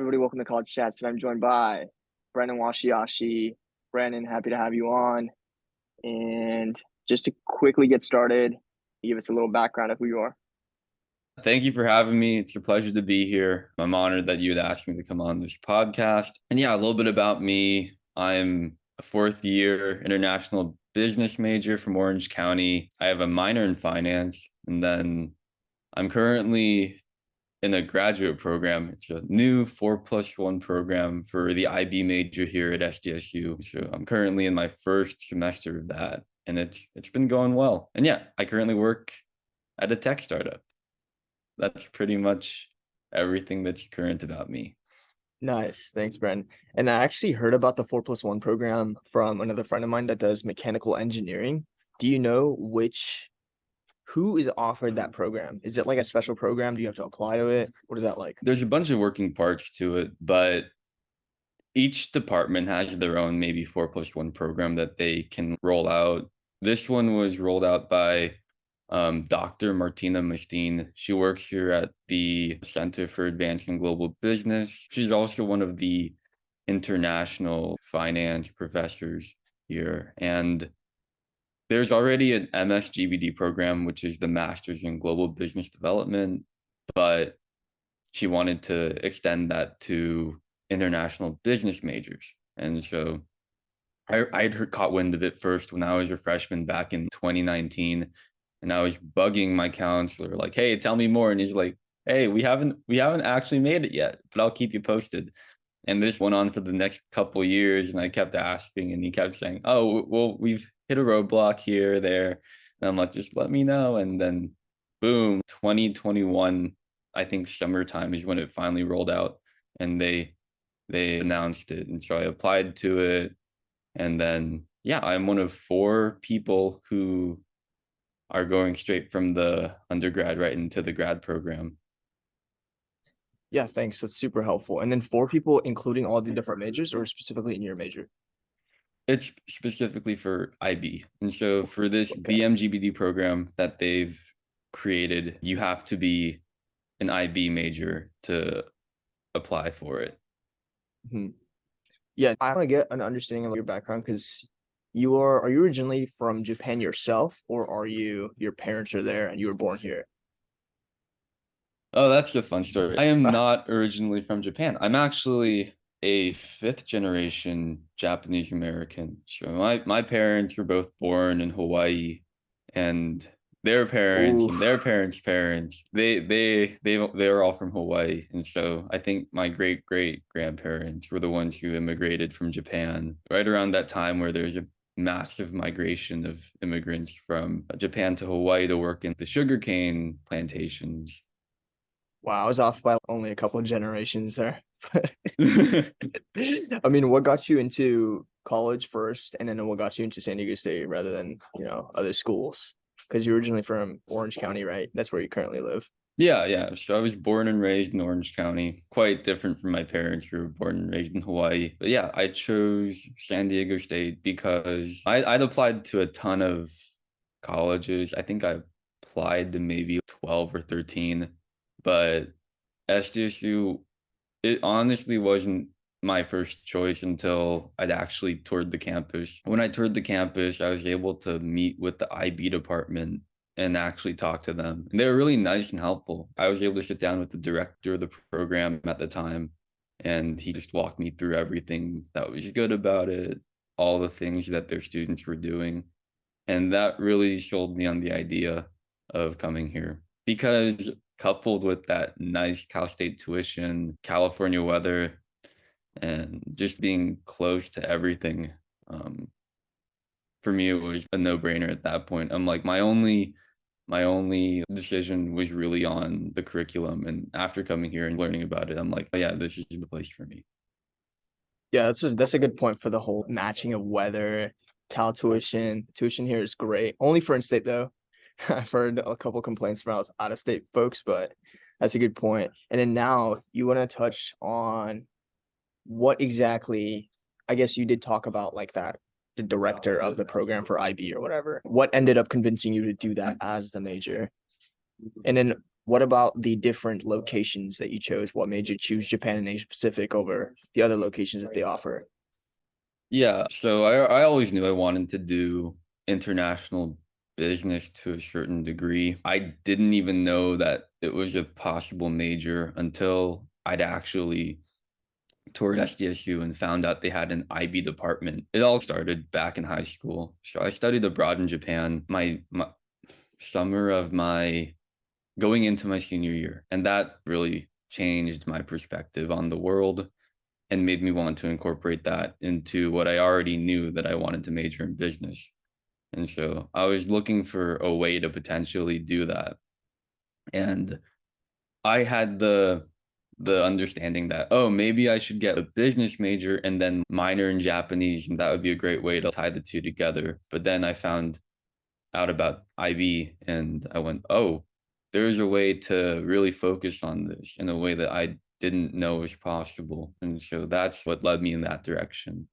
everybody. Welcome to College Chats. And I'm joined by Brandon Washiashi. Brandon, happy to have you on. And just to quickly get started, give us a little background of who you are. Thank you for having me. It's a pleasure to be here. I'm honored that you had asked me to come on this podcast. And yeah, a little bit about me. I'm a fourth year international business major from Orange County. I have a minor in finance, and then I'm currently in a graduate program. It's a new 4+1 program for the IB major here at SDSU. So I'm currently in my first semester of that, and it's been going well. And yeah, I currently work at a tech startup. That's pretty much everything that's current about me. Nice. Thanks, Brandon. And I actually heard about the 4+1 program from another friend of mine that does mechanical engineering. Do you know who is offered that program? Is it like a special program? Do you have to apply to it? What is that like? There's a bunch of working parts to it, but each department has their own maybe 4+1 program that they can roll out. This one was rolled out by Dr. Martina Mastine. She works here at the Center for Advancing Global Business. She's also one of the international finance professors here. And there's already an MSGBD program, which is the Masters in Global Business Development, but she wanted to extend that to international business majors. And so I'd caught wind of it first when I was a freshman back in 2019. And I was bugging my counselor, like, hey, tell me more. And he's like, hey, we haven't actually made it yet, but I'll keep you posted. And this went on for the next couple of years. And I kept asking, and he kept saying, oh, well, we've hit a roadblock here, there. And I'm like, just let me know. And then boom, 2021, I think summertime is when it finally rolled out, and they announced it. And so I applied to it. And then, yeah, I'm one of 4 people who are going straight from the undergrad right into the grad program. Yeah, thanks. That's super helpful. And then 4 people, including all the different majors, or specifically in your major? It's specifically for IB. And so for this BMGBD program that they've created, you have to be an IB major to apply for it. Mm-hmm. Yeah, I want to get an understanding of your background because are you originally from Japan yourself, or are your parents are there and you were born here? Oh, that's a fun story. I am not originally from Japan. I'm actually a 5th generation Japanese American. So my parents were both born in Hawaii, and their parents and their parents' parents, they were all from Hawaii. And so I think my great grandparents were the ones who immigrated from Japan right around that time where there's a massive migration of immigrants from Japan to Hawaii to work in the sugarcane plantations. Wow, I was off by only a couple of generations there. I mean, what got you into college first, and then what got you into San Diego State rather than, other schools? Because you're originally from Orange County, right? That's where you currently live. Yeah. So I was born and raised in Orange County, quite different from my parents who were born and raised in Hawaii. But yeah, I chose San Diego State because I'd applied to a ton of colleges. I think I applied to maybe 12 or 13, but SDSU, it honestly wasn't my first choice until I'd actually toured the campus. When I toured the campus, I was able to meet with the IB department and actually talk to them. And they were really nice and helpful. I was able to sit down with the director of the program at the time, and he just walked me through everything that was good about it, all the things that their students were doing. And that really sold me on the idea of coming here, because coupled with that nice Cal State tuition, California weather, and just being close to everything, for me, it was a no-brainer at that point. I'm like, my only decision was really on the curriculum. And after coming here and learning about it, I'm like, oh, yeah, this is the place for me. Yeah, that's a good point for the whole matching of weather. Cal tuition. Tuition here is great. Only for in-state though. I've heard a couple complaints from out-of-state folks, but that's a good point. And then now you want to touch on what exactly, I guess you did talk about like that, the director of the program for IB or whatever. What ended up convincing you to do that as the major? And then What about the different locations that you chose? What made you choose Japan and Asia Pacific over the other locations that they offer? Yeah, so I always knew I wanted to do international business to a certain degree. I didn't even know that it was a possible major until I'd actually toured SDSU and found out they had an IB department. It all started back in high school. So I studied abroad in Japan my summer of my going into my senior year, and that really changed my perspective on the world and made me want to incorporate that into what I already knew that I wanted to major in business. And so I was looking for a way to potentially do that. And I had the understanding that, oh, maybe I should get a business major and then minor in Japanese, and that would be a great way to tie the two together. But then I found out about IB and I went, oh, there's a way to really focus on this in a way that I didn't know was possible. And so that's what led me in that direction.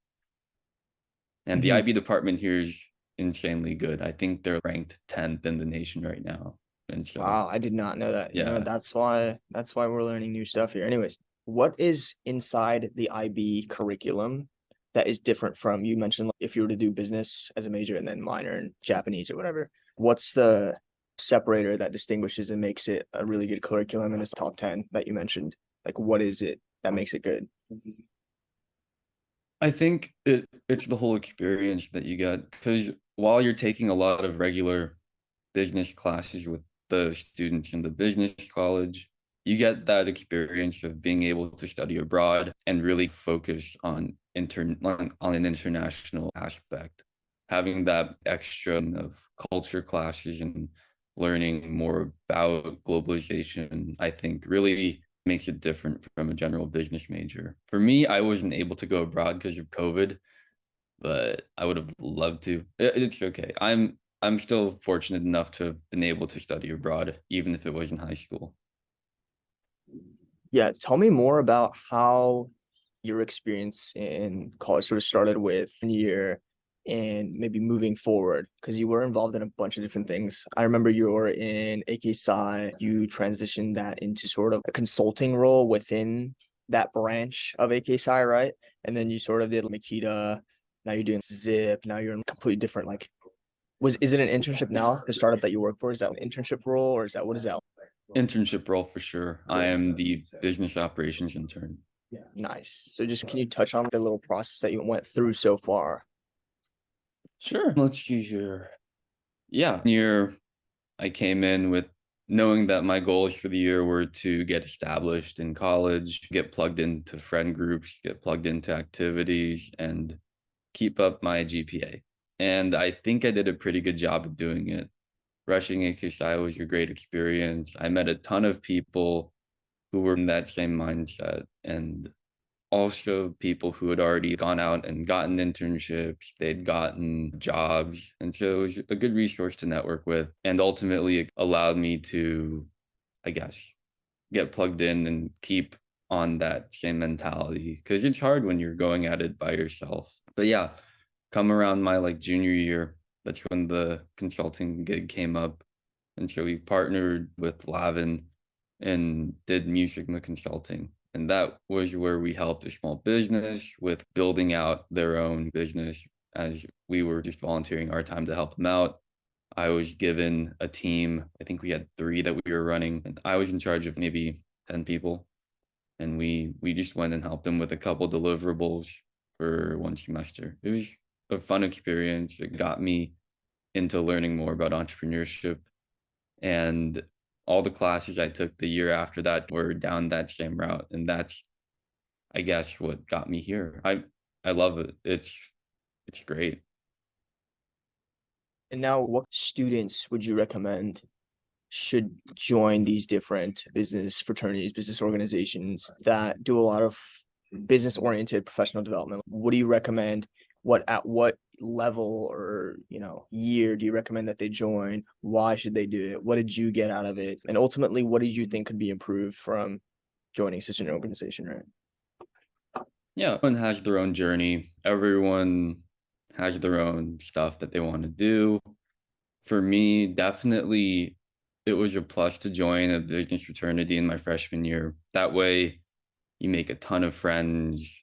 And the Mhm. IB department here is insanely good. I think they're ranked 10th in the nation right now. And so, Wow, I did not know that. yeah, That's why we're learning new stuff here. Anyways, what is inside the IB curriculum that is different from you mentioned like, if you were to do business as a major and then minor in Japanese or whatever? What's the separator that distinguishes and makes it a really good curriculum in this top 10 that you mentioned? Like what is it that makes it good? I think it's the whole experience that you get because while you're taking a lot of regular business classes with the students in the business college, you get that experience of being able to study abroad and really focus on on an international aspect. Having that extra of culture classes and learning more about globalization, I think really makes it different from a general business major. For me, I wasn't able to go abroad because of COVID, but I would have loved to. It's okay. I'm still fortunate enough to have been able to study abroad, even if it was in high school. Yeah, tell me more about how your experience in college sort of started with year and maybe moving forward because you were involved in a bunch of different things. I remember you were in AKPsi, you transitioned that into sort of a consulting role within that branch of AKPsi, right? And then you sort of did Meketa, now you're doing Zip, now you're in completely different like is it an internship now, the startup that you work for? Is that an internship role or is that what is that? Internship role for sure. I am the business operations intern. Nice. So just can you touch on the little process that you went through so far? Sure. Let's see here. Yeah, year I came in with knowing that my goals for the year were to get established in college, get plugged into friend groups, get plugged into activities, and keep up my GPA. And I think I did a pretty good job of doing it. Rushing AKPsi was a great experience. I met a ton of people who were in that same mindset and also people who had already gone out and gotten internships, they'd gotten jobs. And so it was a good resource to network with. And ultimately, it allowed me to, I guess, get plugged in and keep on that same mentality because it's hard when you're going at it by yourself. But yeah, come around my like junior year, that's when the consulting gig came up. And so we partnered with Lavin and did music and the consulting. And that was where we helped a small business with building out their own business as we were just volunteering our time to help them out. I was given a team. I think we had three that we were running, and I was in charge of maybe 10 people. And we just went and helped them with a couple deliverables for one semester. It was a fun experience. It got me into learning more about entrepreneurship. And all the classes I took the year after that were down that same route. And that's, I guess, what got me here. I love it. It's great. And now, what students would you recommend should join these different business fraternities, business organizations that do a lot of business oriented professional development? What do you recommend? What level or year do you recommend that they join? Why should they do it? What did you get out of it? And ultimately, what did you think could be improved from joining such an organization, right? Yeah, everyone has their own journey. Everyone has their own stuff that they want to do. For me, definitely it was a plus to join a business fraternity in my freshman year. That way, you make a ton of friends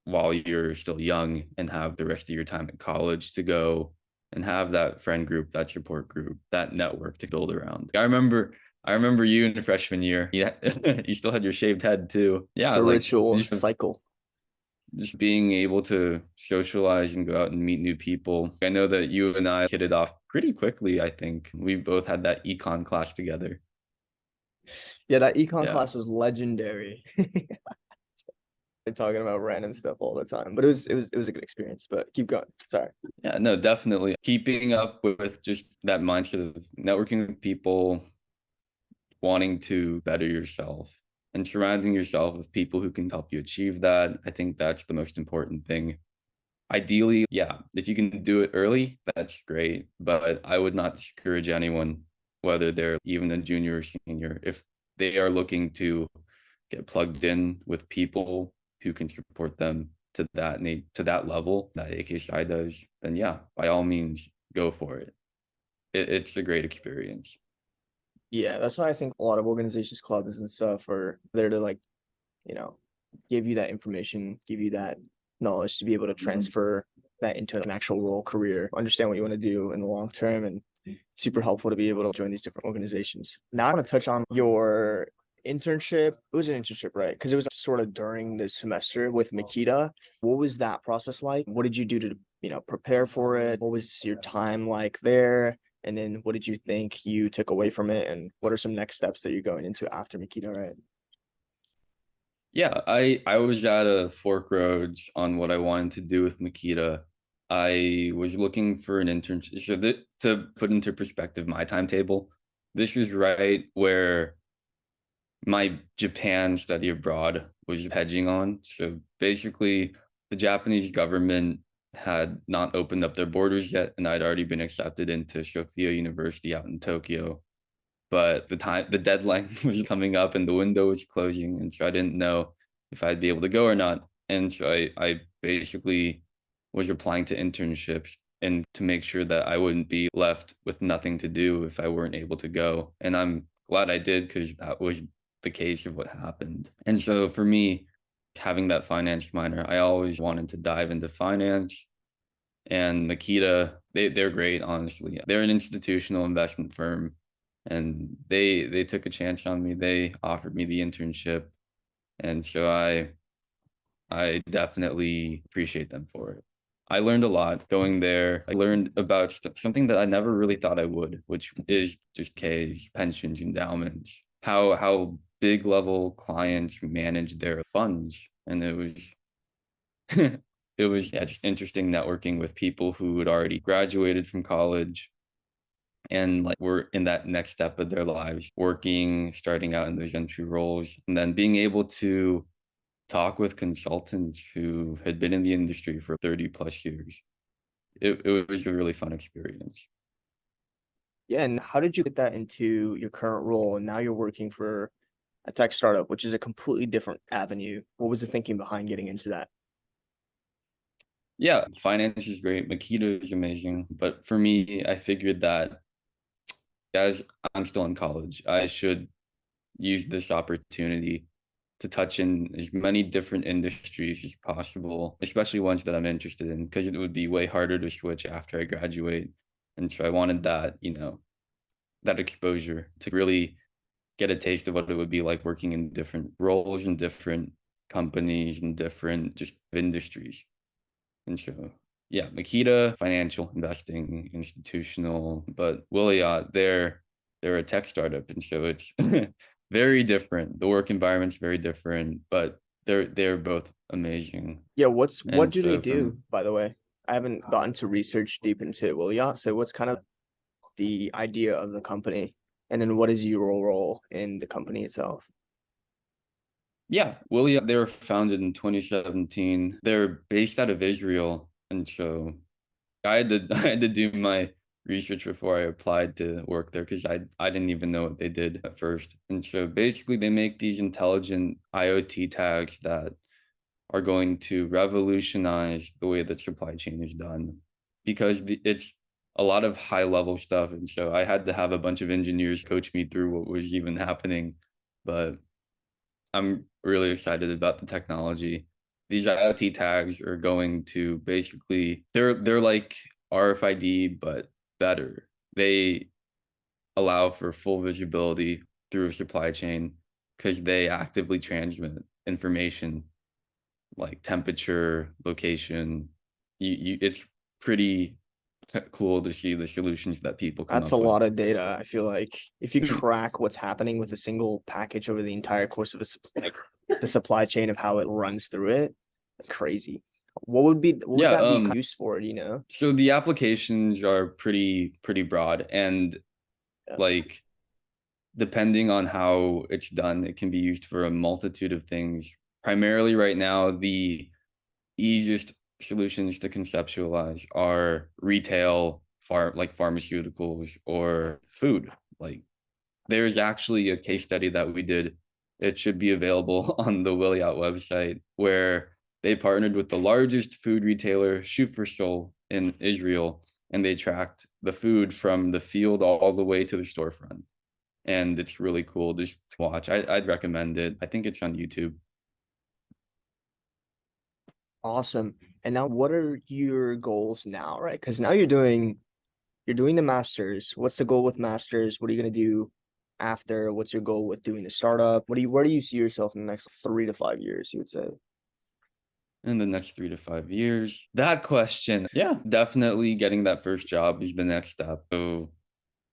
while you're still young and have the rest of your time at college to go and have that friend group, that support group, that network to build around. I remember you in the freshman year. Yeah, you still had your shaved head too. It's Yeah, a like ritual cycle. just being able to socialize and go out and meet new people. I know that you and I hit it off pretty quickly. I think we both had that econ class together. Yeah, that econ Yeah. class was legendary. They're talking about random stuff all the time, but it was a good experience. But keep going. Sorry. Yeah, no, definitely. Keeping up with just that mindset of networking with people, wanting to better yourself, and surrounding yourself with people who can help you achieve that. I think that's the most important thing. Ideally, yeah, if you can do it early, that's great. But I would not discourage anyone, whether they're even a junior or senior, if they are looking to get plugged in with people who can support them to that need to that level that AKPsi does, then yeah, by all means, go for it. It's a great experience. Yeah, that's why I think a lot of organizations, clubs, and stuff are there to like, you know, give you that information, give you that knowledge to be able to transfer that into an actual role career, understand what you want to do in the long term, and super helpful to be able to join these different organizations. Now I want to touch on your internship. It was an internship, right? Because it was sort of during the semester with Meketa. What was that process like? What did you do to, prepare for it? What was your time like there? And then what did you think you took away from it? And what are some next steps that you're going into after Meketa, right? Yeah, I was at a fork roads on what I wanted to do with Meketa. I was looking for an internship. So that, to put into perspective my timetable, this was right where my Japan study abroad was hedging on. So basically, the Japanese government had not opened up their borders yet, and I'd already been accepted into Sophia University out in Tokyo. But the deadline was coming up and the window was closing, and so I didn't know if I'd be able to go or not. And so I basically was applying to internships and to make sure that I wouldn't be left with nothing to do if I weren't able to go. And I'm glad I did, because that was the case of what happened. And so for me, having that finance minor, I always wanted to dive into finance. And Meketa, they're great, honestly. They're an institutional investment firm, and they took a chance on me. They offered me the internship, and so I definitely appreciate them for it. I learned a lot going there. I learned about something that I never really thought I would, which is just K's, pensions, endowments, how big level clients manage their funds. And it was it was, yeah, just interesting networking with people who had already graduated from college and like were in that next step of their lives, working, starting out in those entry roles, and then being able to talk with consultants who had been in the industry for 30 plus years. It was a really fun experience. Yeah, and how did you get that into your current role? And now you're working for a tech startup, which is a completely different avenue. What was the thinking behind getting into that? Yeah, finance is great. Meketa is amazing. But for me, I figured that, guys, I'm still in college. I should use this opportunity to touch in as many different industries as possible, especially ones that I'm interested in, because it would be way harder to switch after I graduate. And so I wanted that, that exposure to really get a taste of what it would be like working in different roles and different companies and different just industries. And so, yeah, Meketa, financial investing, institutional, but Williot, they're a tech startup, and so it's very different. The work environment's very different, but they're both amazing. Yeah, what And do they so do, from by the way? I haven't gotten to research deep into Williot. So what's kind of the idea of the company? And then what is your role in the company itself? Yeah, Williot, they were founded in 2017. They're based out of Israel, and so I had to I had to do my research before I applied to work there, because I didn't even know what they did at first. And so basically they make these intelligent IoT tags that are going to revolutionize the way that supply chain is done, because it's a lot of high level stuff. And so I had to have a bunch of engineers coach me through what was even happening. But I'm really excited about the technology. These IoT tags are going to basically they're like RFID but better. They allow for full visibility through a supply chain because they actively transmit information like temperature, location. It's pretty cool to see the solutions that people come That's a up with. lot of data. I feel like if you track what's happening with a single package over the entire course of like the supply chain of how it runs through it, that's crazy. What would Yeah, that be used for, do you know? so the applications are pretty broad, and Yeah. like depending on how it's done, it can be used for a multitude of things. Primarily right now, the easiest solutions to conceptualize are retail, like pharmaceuticals or food. Like there's actually a case study that we did. It should be available on the Willie Out website, where they partnered with the largest food retailer, Shoot for Soul, in Israel, and they tracked the food from the field all the way to the storefront. And it's really cool just to watch. I'd recommend it. I think it's on YouTube. Awesome. And now what are your goals now, right? Because now you're doing the masters. What's the goal with masters? What are you gonna do after? What's your goal with doing the startup? Where do you see yourself in the next 3 to 5 years, you would say? In the next 3 to 5 years, that question, yeah, definitely getting that first job is the next step. So,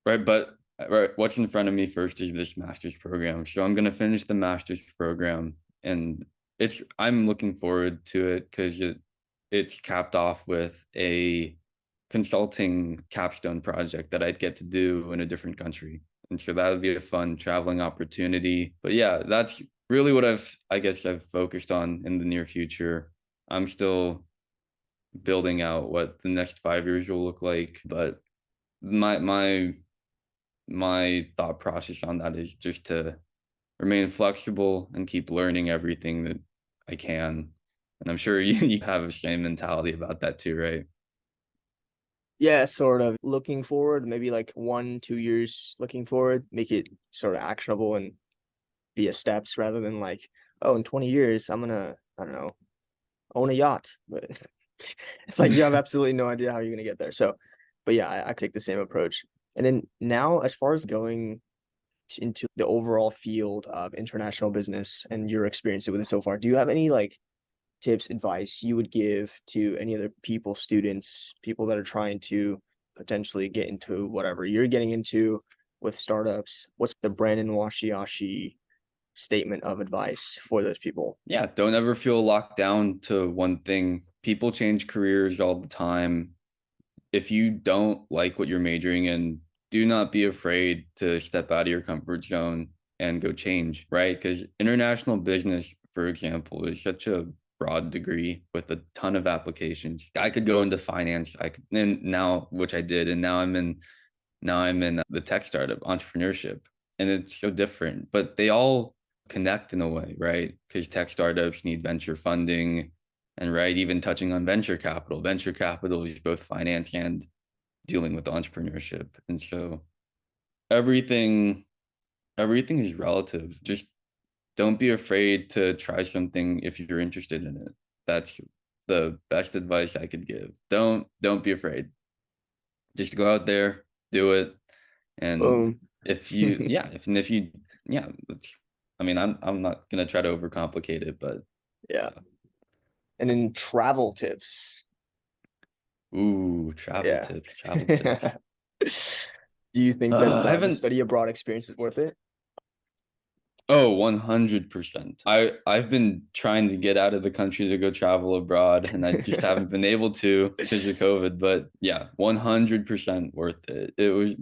right, but right, what's in front of me first is this master's program. So I'm gonna finish the master's program, and I'm looking forward to it because it's capped off with a consulting capstone project that I'd get to do in a different country. And so that would be a fun traveling opportunity. But yeah, that's really what I guess I've focused on in the near future. I'm still building out what the next 5 years will look like, but my thought process on that is just to remain flexible and keep learning everything that I can. And I'm sure you have the same mentality about that too, right? Yeah, sort of looking forward, maybe like 1, 2 years looking forward, make it sort of actionable and via steps rather than like, oh, in 20 years, I'm gonna, I don't know, own a yacht. But it's like you have absolutely no idea how you're gonna get there. So, but yeah, I take the same approach. And then now, as far as going into the overall field of international business and your experience with it so far, do you have any like tips, advice you would give to any other people, students, people that are trying to potentially get into whatever you're getting into with startups? What's the Brandon Washiashi statement of advice for those people? Yeah, don't ever feel locked down to one thing. People change careers all the time. If you don't like what you're majoring in, do not be afraid to step out of your comfort zone and go change, right? Because international business, for example, is such a broad degree with a ton of applications. I could go into finance, I could, and now, which I did, and now I'm in the tech startup entrepreneurship, and it's so different, but they all connect in a way, right? Because tech startups need venture funding, and right, even touching on venture capital. Venture capital is both finance and dealing with entrepreneurship, and so everything everything is relative. Just don't be afraid to try something if you're interested in it. That's the best advice I could give. Don't be afraid. Just go out there, do it. And Boom. if you, yeah, if you, yeah, I mean, I'm not gonna try to overcomplicate it, but Yeah. And then travel tips. ooh, travel Yeah. tips, travel tips. Do you think that I the haven't. study abroad experience is worth it? Oh, 100%. I've been trying to get out of the country to go travel abroad, and I just haven't been able to because of COVID. But yeah, 100% worth it. It was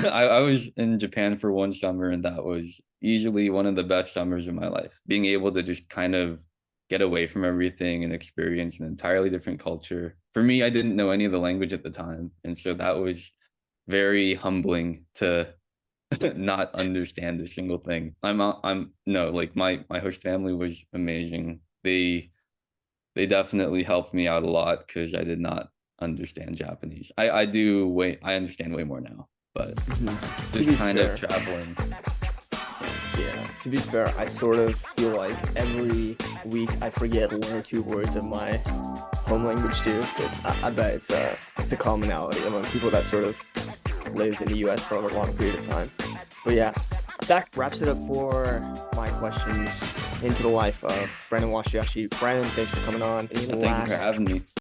I was in Japan for one summer, and that was easily one of the best summers of my life. Being able to just kind of get away from everything and experience an entirely different culture. For me, I didn't know any of the language at the time, and so that was very humbling to not understand a single thing. I'm no, like my host family was amazing. They definitely helped me out a lot because I did not understand Japanese. I understand way more now, but To just be kind fair, of traveling. yeah, to be fair, I sort of feel like every week I forget 1 or 2 words of my home language too. So I bet it's a commonality among people that sort of lived in the U.S. for a long period of time. But yeah, that wraps it up for my questions into the life of Brandon Washiashi. Brandon, thanks for coming on. Any Thank you for last having me.